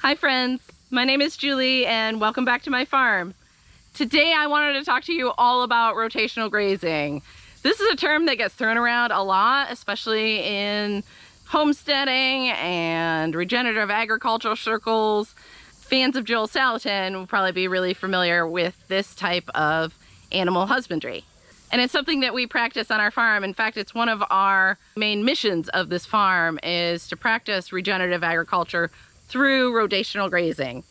Hi friends, my name is Julie and welcome back to my farm. Today I wanted to talk to you all about rotational grazing. This is a term that gets thrown around a lot, especially in homesteading and regenerative agricultural circles. Fans of Joel Salatin will probably be really familiar with this type of animal husbandry. And it's something that we practice on our farm. In fact, it's one of our main missions of this farm is to practice regenerative agriculture through rotational grazing.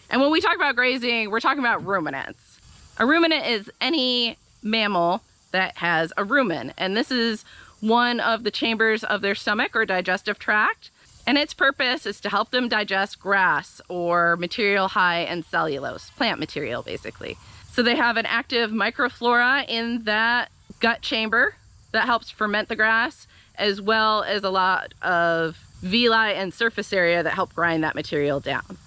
And when we talk about grazing, we're talking about ruminants. A ruminant is any mammal that has a rumen, and this is one of the chambers of their stomach or digestive tract, and its purpose is to help them digest grass or material high in cellulose, plant material basically. So they have an active microflora in that gut chamber that helps ferment the grass, as well as a lot of villi and surface area that help grind that material down.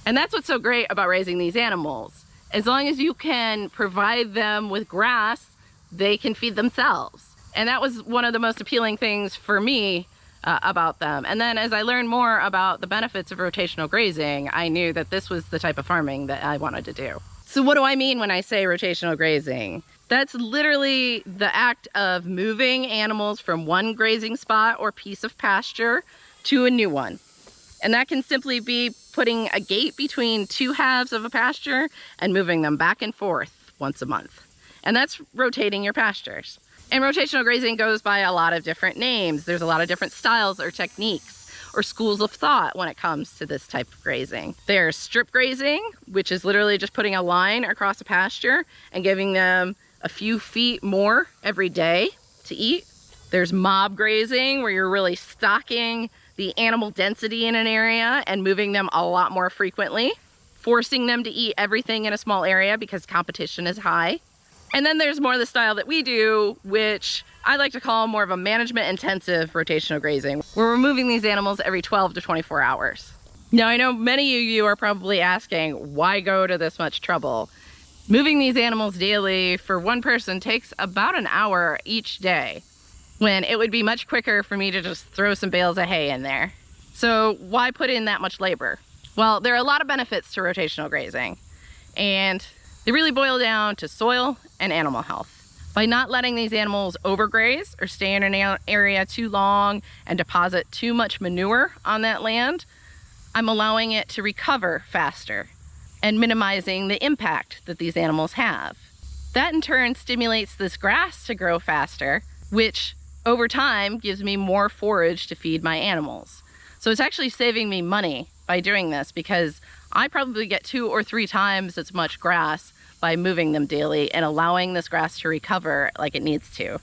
And that's what's so great about raising these animals. As long as you can provide them with grass, they can feed themselves. And that was one of the most appealing things for me about them. And then as I learned more about the benefits of rotational grazing, I knew that this was the type of farming that I wanted to do. So what do I mean when I say rotational grazing? That's literally the act of moving animals from one grazing spot or piece of pasture to a new one. And that can simply be putting a gate between two halves of a pasture and moving them back and forth once a month. And that's rotating your pastures. And rotational grazing goes by a lot of different names. There's a lot of different styles or techniques or schools of thought when it comes to this type of grazing. There's strip grazing, which is literally just putting a line across a pasture and giving them a few feet more every day to eat. There's mob grazing, where you're really stocking the animal density in an area and moving them a lot more frequently, forcing them to eat everything in a small area because competition is high. And then there's more of the style that we do, which I like to call more of a management intensive rotational grazing, where we're moving these animals every 12 to 24 hours. Now I know many of you are probably asking, why go to this much trouble? Moving these animals daily for one person takes about an hour each day, when it would be much quicker for me to just throw some bales of hay in there. So why put in that much labor? Well, there are a lot of benefits to rotational grazing, and they really boil down to soil and animal health. By not letting these animals overgraze or stay in an area too long and deposit too much manure on that land, I'm allowing it to recover faster and minimizing the impact that these animals have. That in turn stimulates this grass to grow faster, which over time gives me more forage to feed my animals. So it's actually saving me money by doing this, because I probably get 2 or 3 times as much grass by moving them daily and allowing this grass to recover like it needs to.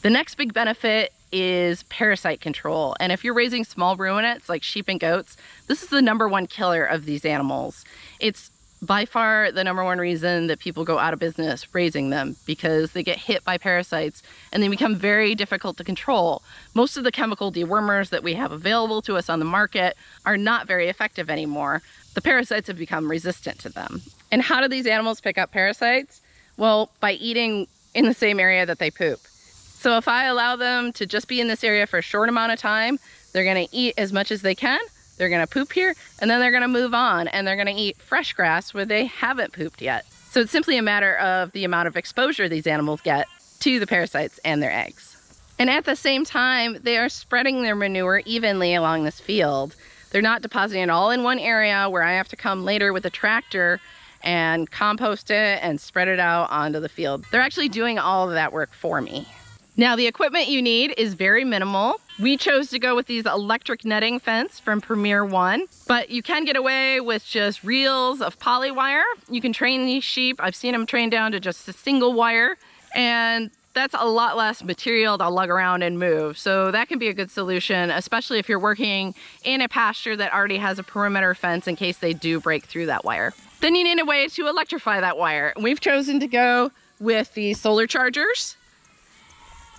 The next big benefit is parasite control. And if you're raising small ruminants like sheep and goats, this is the #1 killer of these animals. It's by far the #1 reason that people go out of business raising them, because they get hit by parasites and they become very difficult to control. Most of the chemical dewormers that we have available to us on the market are not very effective anymore. The parasites have become resistant to them. And how do these animals pick up parasites? Well, by eating in the same area that they poop. So if I allow them to just be in this area for a short amount of time, they're gonna eat as much as they can, they're gonna poop here, and then they're gonna move on and they're gonna eat fresh grass where they haven't pooped yet. So it's simply a matter of the amount of exposure these animals get to the parasites and their eggs. And at the same time, they are spreading their manure evenly along this field. They're not depositing it all in one area where I have to come later with a tractor and compost it and spread it out onto the field. They're actually doing all of that work for me. Now, the equipment you need is very minimal. We chose to go with these electric netting fence from Premier One, but you can get away with just reels of poly wire. You can train these sheep. I've seen them trained down to just a single wire, and that's a lot less material to lug around and move. So that can be a good solution, especially if you're working in a pasture that already has a perimeter fence in case they do break through that wire. Then you need a way to electrify that wire. We've chosen to go with the solar chargers.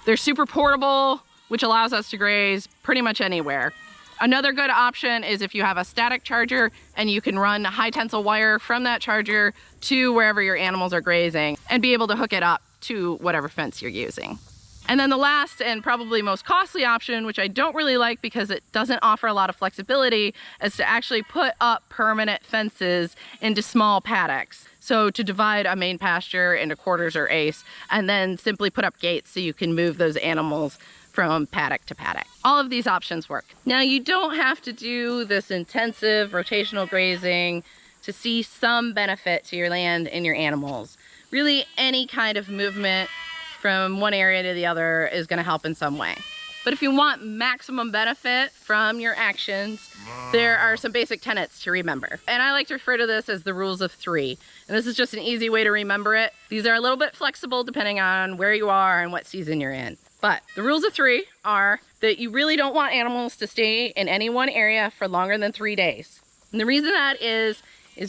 They're super portable, which allows us to graze pretty much anywhere. Another good option is if you have a static charger and you can run high tensile wire from that charger to wherever your animals are grazing and be able to hook it up to whatever fence you're using. And then the last and probably most costly option, which I don't really like because it doesn't offer a lot of flexibility, is to actually put up permanent fences into small paddocks. So to divide a main pasture into quarters or ace, and then simply put up gates so you can move those animals from paddock to paddock. All of these options work. Now, you don't have to do this intensive rotational grazing to see some benefit to your land and your animals. Really, any kind of movement from one area to the other is going to help in some way. But if you want maximum benefit from your actions, there are some basic tenets to remember. And I like to refer to this as the rules of three. And this is just an easy way to remember it. These are a little bit flexible depending on where you are and what season you're in. But the rules of three are that you really don't want animals to stay in any one area for longer than 3 days. And the reason that is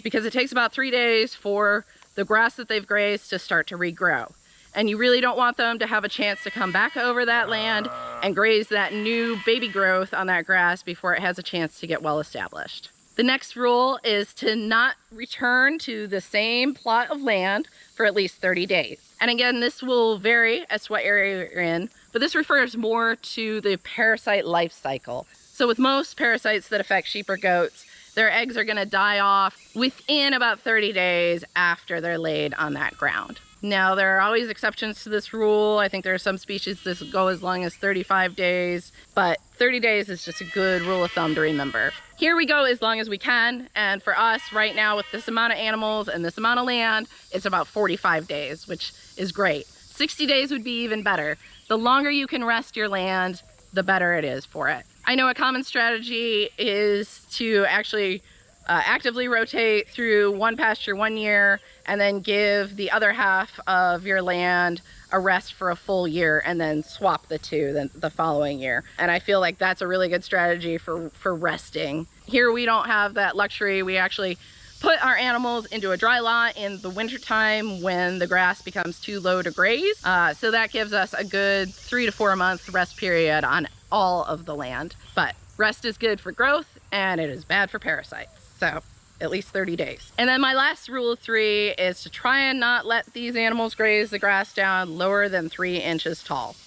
because it takes about 3 days for the grass that they've grazed to start to regrow. And you really don't want them to have a chance to come back over that land and graze that new baby growth on that grass before it has a chance to get well established. The next rule is to not return to the same plot of land for at least 30 days. And again, this will vary as to what area you're in, but this refers more to the parasite life cycle. So with most parasites that affect sheep or goats, their eggs are going to die off within about 30 days after they're laid on that ground. Now, there are always exceptions to this rule. I think there are some species that go as long as 35 days, but 30 days is just a good rule of thumb to remember. Here we go as long as we can, and for us right now with this amount of animals and this amount of land, it's about 45 days, which is great. 60 days would be even better. The longer you can rest your land, the better it is for it. I know a common strategy is to actually actively rotate through one pasture 1 year and then give the other half of your land a rest for a full year and then swap the two the following year. And I feel like that's a really good strategy for resting. Here we don't have that luxury. We actually put our animals into a dry lot in the wintertime when the grass becomes too low to graze. So that gives us a good 3 to 4 month rest period on all of the land. But rest is good for growth and it is bad for parasites. So at least 30 days. And then my last rule of three is to try and not let these animals graze the grass down lower than 3 inches tall.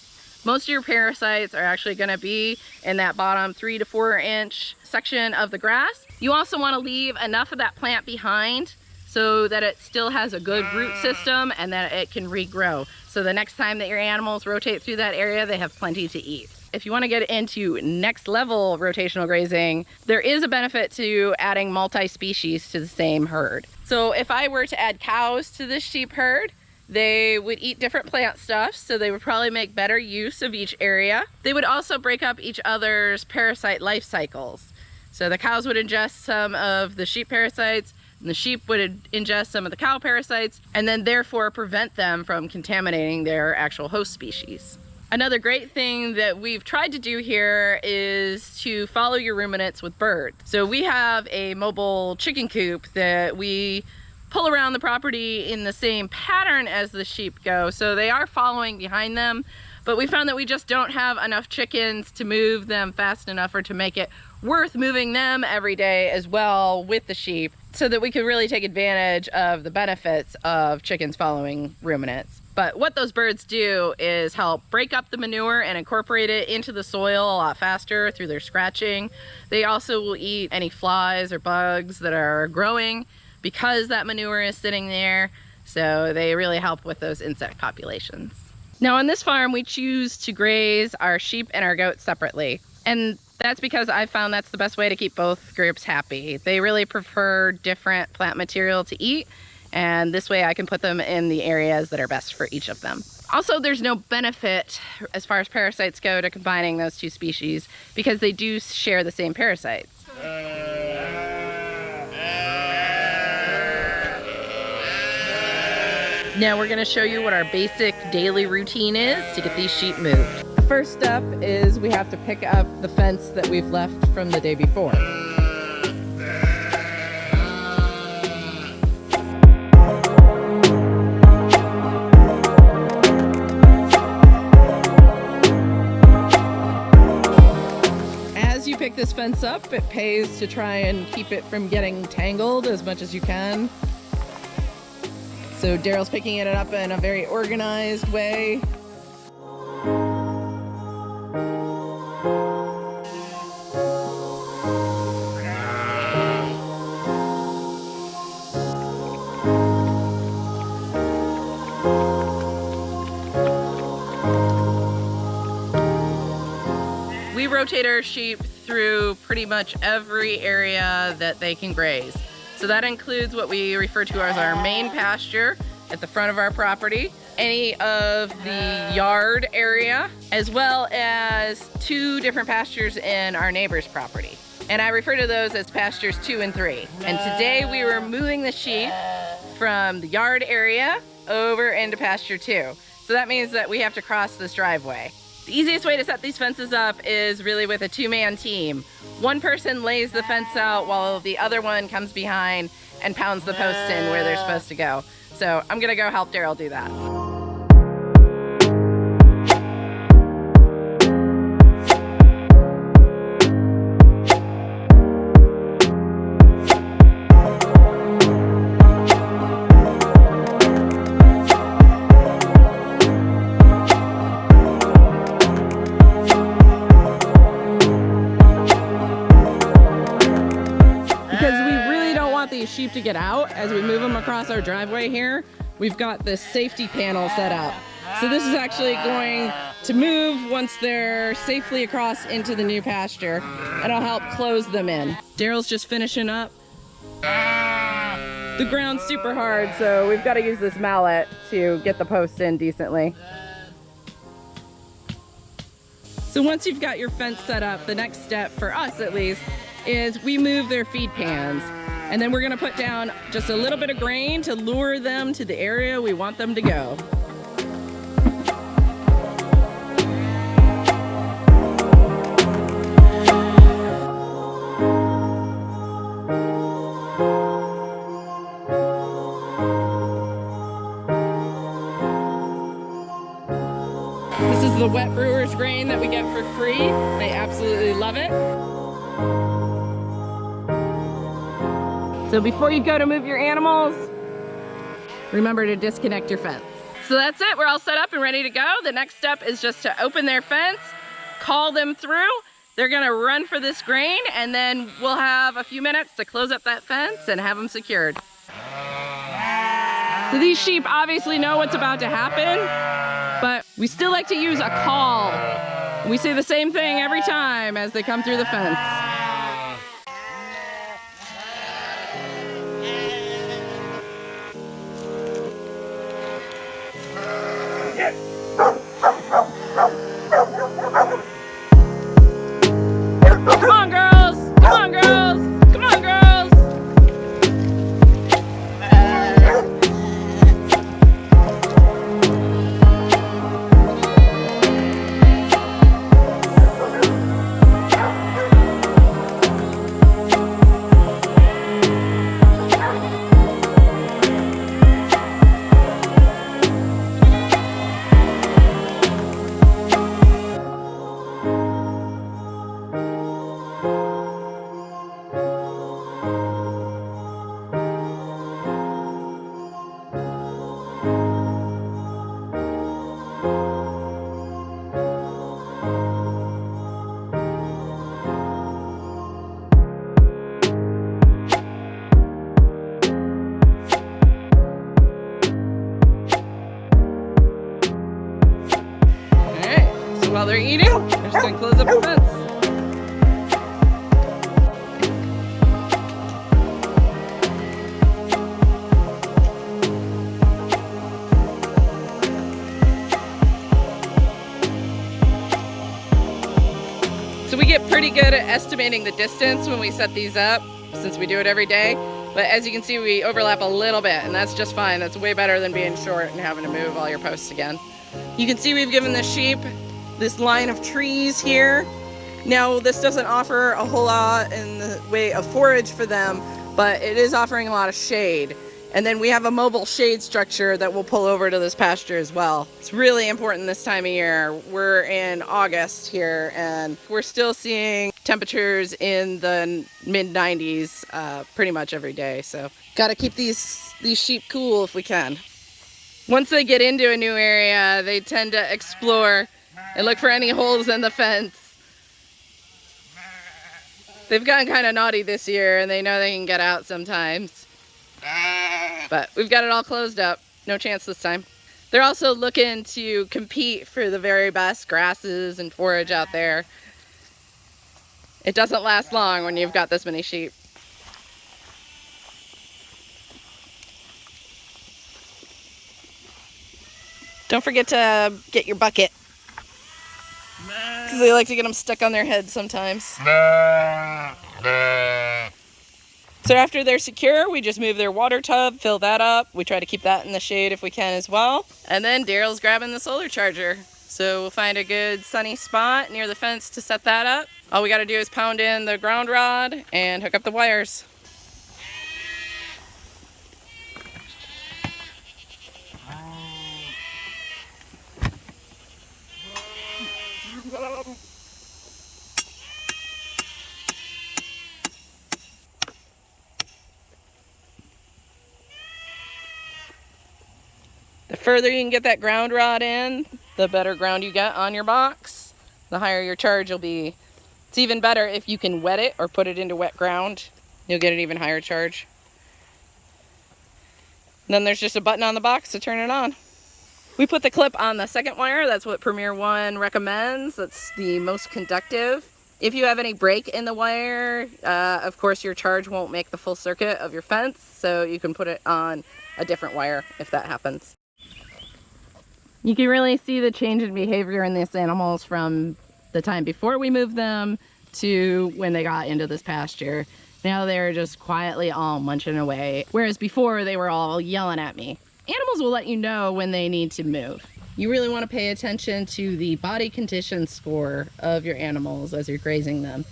Most of your parasites are actually going to be in that bottom 3 to 4 inch section of the grass. You also want to leave enough of that plant behind so that it still has a good root system and that it can regrow. So the next time that your animals rotate through that area, they have plenty to eat. If you want to get into next level rotational grazing, there is a benefit to adding multi-species to the same herd. So if I were to add cows to this sheep herd, they would eat different plant stuff, so they would probably make better use of each area. They would also break up each other's parasite life cycles. So the cows would ingest some of the sheep parasites, and the sheep would ingest some of the cow parasites, and then therefore prevent them from contaminating their actual host species. Another great thing that we've tried to do here is to follow your ruminants with birds. So we have a mobile chicken coop that we pull around the property in the same pattern as the sheep go. So they are following behind them, but we found that we just don't have enough chickens to move them fast enough or to make it worth moving them every day as well with the sheep so that we could really take advantage of the benefits of chickens following ruminants. But what those birds do is help break up the manure and incorporate it into the soil a lot faster through their scratching. They also will eat any flies or bugs that are growing because that manure is sitting there. So they really help with those insect populations. Now on this farm, we choose to graze our sheep and our goats separately. And that's because I found that's the best way to keep both groups happy. They really prefer different plant material to eat, and this way I can put them in the areas that are best for each of them. Also, there's no benefit as far as parasites go to combining those two species because they do share the same parasites. Now we're going to show you what our basic daily routine is to get these sheep moved. The first step is we have to pick up the fence that we've left from the day before. As you pick this fence up, it pays to try and keep it from getting tangled as much as you can. So Daryl's picking it up in a very organized way. rotate our sheep through pretty much every area that they can graze. So that includes what we refer to as our main pasture at the front of our property, any of the yard area, as well as 2 different pastures in our neighbor's property. And I refer to those as pastures 2 and 3. And today we were moving the sheep from the yard area over into pasture 2. So that means that we have to cross this driveway. The easiest way to set these fences up is really with a 2-man team. One person lays the fence out while the other one comes behind and pounds the posts in where they're supposed to go. So I'm gonna go help Daryl do that. Sheep to get out as we move them across our driveway here. We've got this safety panel set up. So this is actually going to move once they're safely across into the new pasture, and I'll help close them in. Daryl's just finishing up. The ground's super hard, so we've got to use this mallet to get the posts in decently. So once you've got your fence set up, the next step, for us at least, is we move their feed pans. And then we're gonna put down just a little bit of grain to lure them to the area we want them to go. This is the wet brewer's grain that we get for free. They absolutely love it. So before you go to move your animals, remember to disconnect your fence. So that's it, we're all set up and ready to go. The next step is just to open their fence, call them through. They're gonna run for this grain, and then we'll have a few minutes to close up that fence and have them secured. So these sheep obviously know what's about to happen, but we still like to use a call. We say the same thing every time as they come through the fence. Come on, girls! Come on, girls! Come on, girls! While they're eating, they're just gonna close up the fence. So we get pretty good at estimating the distance when we set these up, since we do it every day. But as you can see, we overlap a little bit, and that's just fine. That's way better than being short and having to move all your posts again. You can see we've given the sheep this line of trees here. Now, this doesn't offer a whole lot in the way of forage for them, but it is offering a lot of shade. And then we have a mobile shade structure that we'll pull over to this pasture as well. It's really important this time of year. We're in August here, and we're still seeing temperatures in the mid-90s pretty much every day. So gotta keep these sheep cool if we can. Once they get into a new area, they tend to explore and look for any holes in the fence. They've gotten kind of naughty this year, and they know they can get out sometimes. But we've got it all closed up. No chance this time. They're also looking to compete for the very best grasses and forage out there. It doesn't last long when you've got this many sheep. Don't forget to get your bucket, because they like to get them stuck on their heads sometimes. So after they're secure, we just move their water tub, fill that up. We try to keep that in the shade if we can as well. And then Daryl's grabbing the solar charger. So we'll find a good sunny spot near the fence to set that up. All we gotta do is pound in the ground rod and hook up the wires. The further you can get that ground rod in, the better ground you get on your box, the higher your charge will be. It's even better if you can wet it or put it into wet ground. You'll get an even higher charge. And then there's just a button on the box to turn it on. We put the clip on the second wire. That's what Premier 1 recommends. That's the most conductive. If you have any break in the wire, of course your charge won't make the full circuit of your fence, so you can put it on a different wire if that happens. You can really see the change in behavior in these animals from the time before we moved them to when they got into this pasture. Now they're just quietly all munching away, whereas before they were all yelling at me. Animals will let you know when they need to move. You really want to pay attention to the body condition score of your animals as you're grazing them.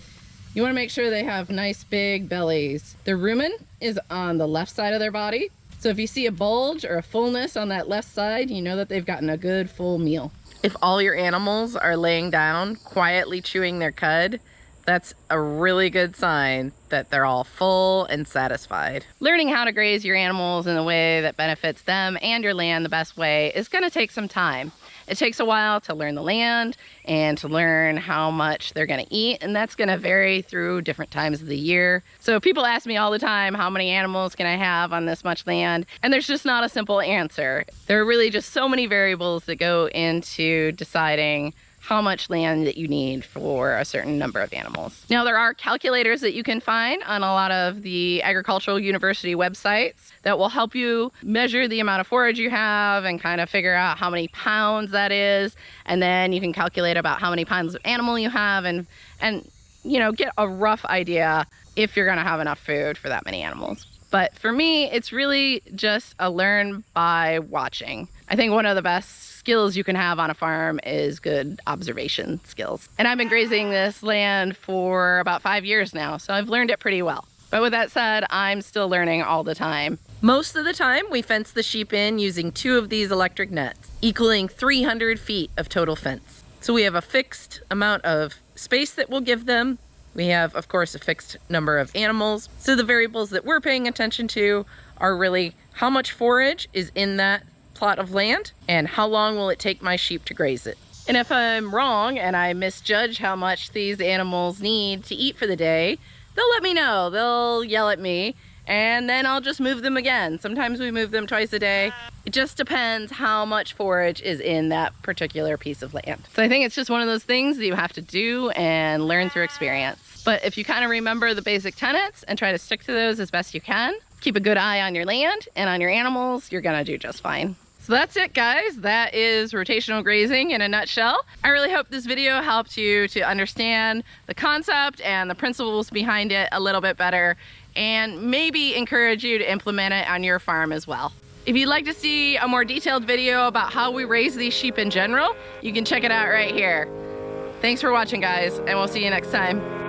You want to make sure they have nice big bellies. The rumen is on the left side of their body. So if you see a bulge or a fullness on that left side, you know that they've gotten a good full meal. If all your animals are laying down, quietly chewing their cud, that's a really good sign that they're all full and satisfied. Learning how to graze your animals in a way that benefits them and your land the best way is going to take some time. It takes a while to learn the land and to learn how much they're going to eat, and that's going to vary through different times of the year. So people ask me all the time, how many animals can I have on this much land? And there's just not a simple answer. There are really just so many variables that go into deciding how much land that you need for a certain number of animals. Now, there are calculators that you can find on a lot of the agricultural university websites that will help you measure the amount of forage you have and kind of figure out how many pounds that is. And then you can calculate about how many pounds of animal you have and you know, get a rough idea if you're gonna have enough food for that many animals. But for me, it's really just a learn by watching. I think one of the best skills you can have on a farm is good observation skills. And I've been grazing this land for about 5 years now, so I've learned it pretty well. But with that said, I'm still learning all the time. Most of the time, we fence the sheep in using 2 of these electric nets, equaling 300 feet of total fence. So we have a fixed amount of space that we'll give them. We have, of course, a fixed number of animals. So the variables that we're paying attention to are really how much forage is in that plot of land and how long will it take my sheep to graze it. And if I'm wrong and I misjudge how much these animals need to eat for the day, they'll let me know. They'll yell at me and then I'll just move them again. Sometimes we move them twice a day. It just depends how much forage is in that particular piece of land. So I think it's just one of those things that you have to do and learn through experience. But if you kind of remember the basic tenets and try to stick to those as best you can, keep a good eye on your land and on your animals, you're gonna do just fine. So that's it, guys. That is rotational grazing in a nutshell. I really hope this video helped you to understand the concept and the principles behind it a little bit better and maybe encourage you to implement it on your farm as well. If you'd like to see a more detailed video about how we raise these sheep in general, you can check it out right here. Thanks for watching, guys, and we'll see you next time.